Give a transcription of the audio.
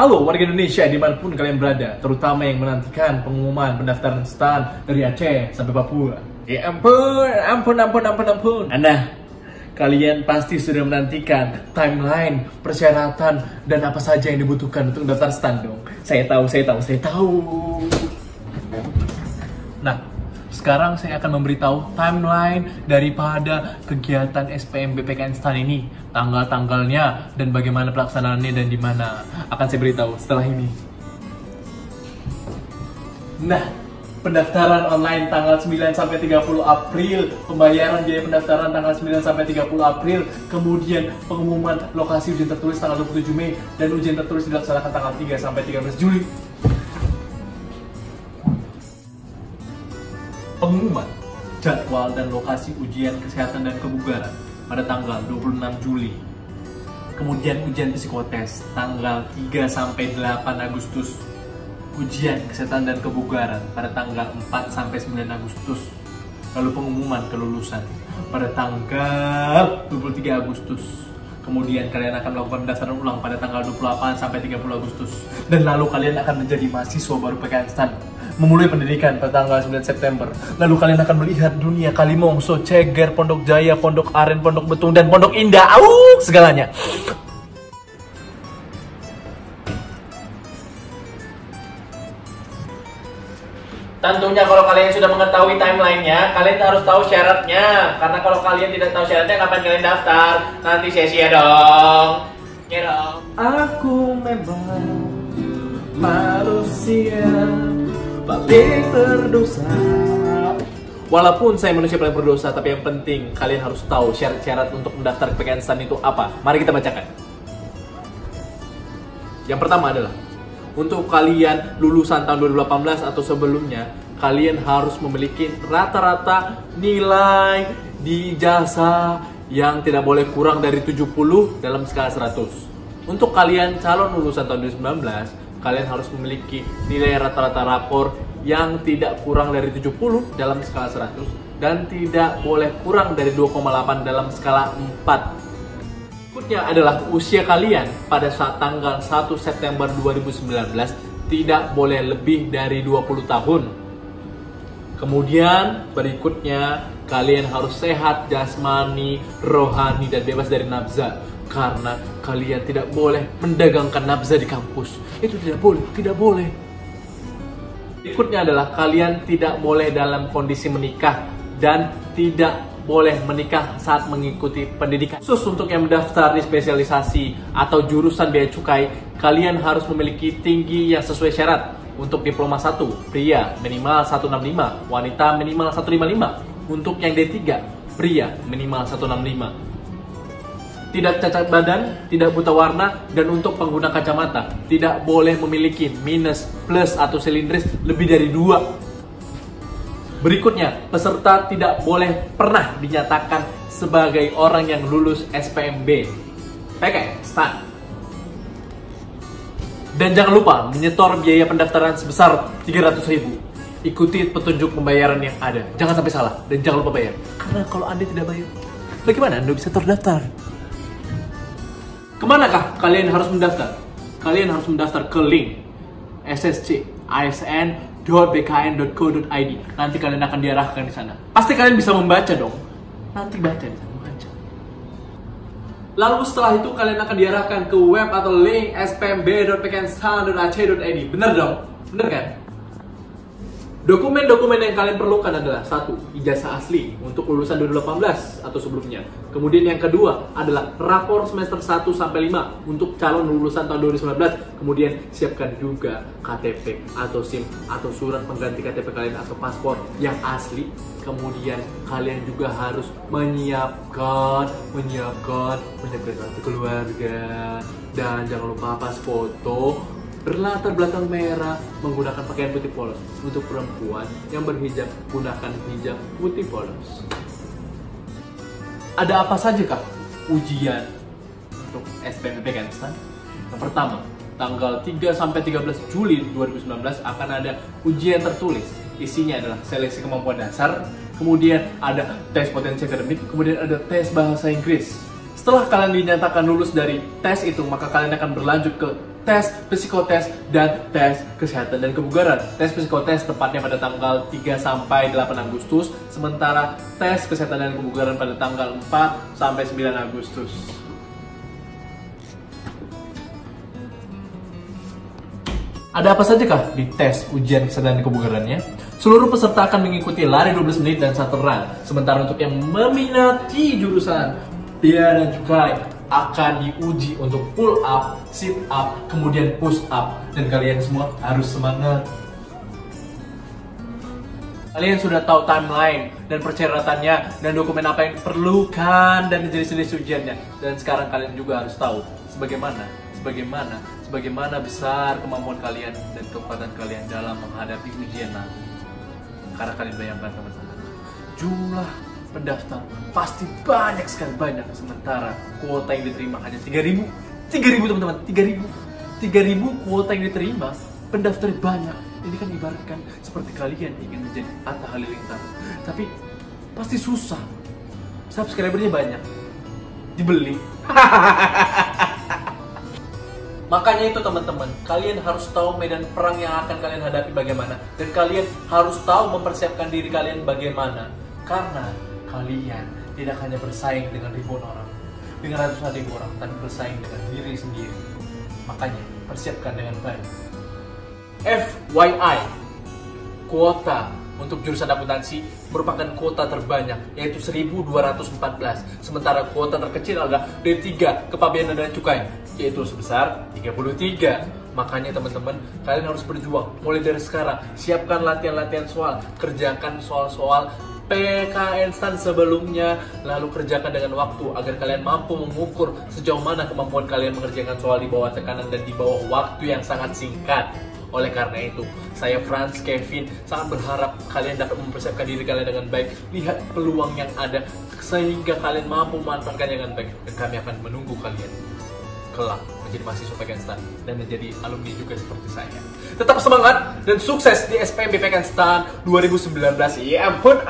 Halo warga Indonesia dimanapun kalian berada, terutama yang menantikan pengumuman pendaftaran STAN dari Aceh sampai Papua. Ya ampun. Nah, kalian pasti sudah menantikan timeline, persyaratan, dan apa saja yang dibutuhkan untuk daftar STAN dong. Saya tahu. Nah, sekarang saya akan memberitahu timeline daripada kegiatan SPMBPKN STAN ini, tanggal-tanggalnya dan bagaimana pelaksanaannya dan di mana akan saya beritahu setelah ini. Nah, pendaftaran online tanggal 9 sampai 30 April, pembayaran biaya pendaftaran tanggal 9 sampai 30 April, kemudian pengumuman lokasi ujian tertulis tanggal 27 Mei dan ujian tertulis dilaksanakan tanggal 3 sampai 13 Juli. Pengumuman jadwal dan lokasi ujian kesehatan dan kebugaran pada tanggal 26 Juli. Kemudian ujian psikotes tanggal 3 sampai 8 Agustus. Ujian kesehatan dan kebugaran pada tanggal 4 sampai 9 Agustus. Lalu pengumuman kelulusan pada tanggal 23 Agustus. Kemudian kalian akan melakukan pendaftaran ulang pada tanggal 28 sampai 30 Agustus. Dan lalu kalian akan menjadi mahasiswa baru PKN STAN, memulai pendidikan pada tanggal 9 September. Lalu kalian akan melihat dunia Kalimongso, Ceger, Pondok Jaya, Pondok Aren, Pondok Betung, dan Pondok Indah. Segalanya. Tentunya kalau kalian sudah mengetahui timelinenya, kalian harus tahu syaratnya. Karena kalau kalian tidak tahu syaratnya, kapan kalian daftar? Nanti sia-sia dong. Ya dong. Aku memang manusia paling berdosa. Walaupun saya manusia paling berdosa, tapi yang penting kalian harus tahu syarat-syarat untuk mendaftar ke PKN STAN itu apa. Mari kita bacakan. Yang pertama adalah, untuk kalian lulusan tahun 2018 atau sebelumnya, kalian harus memiliki rata-rata nilai di ijazah yang tidak boleh kurang dari 70 dalam skala 100. Untuk kalian calon lulusan tahun 2019, kalian harus memiliki nilai rata-rata rapor yang tidak kurang dari 70 dalam skala 100 dan tidak boleh kurang dari 2,8 dalam skala 4. Berikutnya adalah usia kalian pada saat tanggal 1 September 2019 tidak boleh lebih dari 20 tahun. Kemudian berikutnya kalian harus sehat jasmani, rohani, dan bebas dari nafza. Karena kalian tidak boleh mendagangkan nafza di kampus. Itu tidak boleh. Berikutnya adalah kalian tidak boleh dalam kondisi menikah dan tidak boleh menikah saat mengikuti pendidikan. Khusus untuk yang mendaftar di spesialisasi atau jurusan bea cukai, kalian harus memiliki tinggi yang sesuai syarat. Untuk diploma 1, pria minimal 165, wanita minimal 155. Untuk yang D3, pria minimal 165. Tidak cacat badan, tidak buta warna, dan untuk pengguna kacamata tidak boleh memiliki minus, plus, atau silindris lebih dari 2. Berikutnya, peserta tidak boleh pernah dinyatakan sebagai orang yang lulus SPMB PKN STAN. Dan jangan lupa menyetor biaya pendaftaran sebesar 300.000. Ikuti petunjuk pembayaran yang ada. Jangan sampai salah dan jangan lupa bayar. Karena kalau Anda tidak bayar, bagaimana Anda bisa terdaftar? Kemanakah kalian harus mendaftar? Kalian harus mendaftar ke link sscisn.bkn.co.id. Nanti kalian akan diarahkan di sana. Pasti kalian bisa membaca dong. Nanti baca di sana, baca. Lalu setelah itu kalian akan diarahkan ke web atau link spmb.pknstan.ac.id. Bener dong? Bener kan? Dokumen-dokumen yang kalian perlukan adalah 1. Ijazah asli untuk lulusan 2018 atau sebelumnya. Kemudian yang kedua adalah rapor semester 1 sampai 5 untuk calon lulusan tahun 2019. Kemudian siapkan juga KTP atau SIM atau surat pengganti KTP kalian atau paspor yang asli. Kemudian kalian juga harus menyiapkan kartu keluarga, dan jangan lupa pas foto berlatar belakang merah menggunakan pakaian putih polos. Untuk perempuan yang berhijab, gunakan hijab putih polos. Ada apa saja kah ujian untuk SPMBPKN STAN? Yang pertama, tanggal 3 sampai 13 Juli 2019 akan ada ujian tertulis. Isinya adalah seleksi kemampuan dasar, kemudian ada tes potensi akademik, kemudian ada tes bahasa Inggris. Setelah kalian dinyatakan lulus dari tes itu, maka kalian akan berlanjut ke tes psikotes, dan tes kesehatan dan kebugaran. Tes psikotes tepatnya pada tanggal 3 sampai 8 Agustus, sementara tes kesehatan dan kebugaran pada tanggal 4 sampai 9 Agustus. Ada apa saja kah di tes ujian kesehatan dan kebugarannya? Seluruh peserta akan mengikuti lari 12 menit dan 1 run. Sementara untuk yang meminati jurusan Bea dan Cukai akan diuji untuk pull up, sit up, kemudian push up. Dan kalian semua harus semangat. Kalian sudah tahu timeline dan persyaratannya dan dokumen apa yang diperlukan dan jenis-jenis ujiannya. Dan sekarang kalian juga harus tahu sebagaimana besar kemampuan kalian dan kekuatan kalian dalam menghadapi ujian nanti. Karena kalian bayangkan teman-teman, jumlah pendaftar pasti banyak sekali, sementara kuota yang diterima hanya 3.000 teman-teman, 3.000 kuota yang diterima, pendaftar banyak. Ini kan ibaratkan seperti kalian ingin menjadi Atta Halilintar, tapi pasti susah, subscribernya banyak, dibeli. Makanya itu teman-teman, kalian harus tahu medan perang yang akan kalian hadapi bagaimana. Dan kalian harus tahu mempersiapkan diri kalian bagaimana. Karena kalian tidak hanya bersaing dengan ribuan orang, dengan ratusan ribu orang, tapi bersaing dengan diri sendiri. Makanya, persiapkan dengan baik. FYI, kuota untuk jurusan akuntansi merupakan kuota terbanyak, yaitu 1.214. Sementara kuota terkecil adalah D3 Kepabeanan dan Cukai, yaitu sebesar 33. Makanya teman-teman, kalian harus berjuang mulai dari sekarang. Siapkan latihan-latihan soal, kerjakan soal-soal PKN STAN sebelumnya, lalu kerjakan dengan waktu agar kalian mampu mengukur sejauh mana kemampuan kalian mengerjakan soal di bawah tekanan dan di bawah waktu yang sangat singkat. Oleh karena itu, saya Franz Kevin sangat berharap kalian dapat mempersiapkan diri kalian dengan baik, lihat peluang yang ada sehingga kalian mampu memanfaatkannya dengan baik, dan kami akan menunggu kalian kelak menjadi mahasiswa PKN STAN dan menjadi alumni juga seperti saya. Tetap semangat dan sukses di SPM PKN STAN 2019. Ya ampun.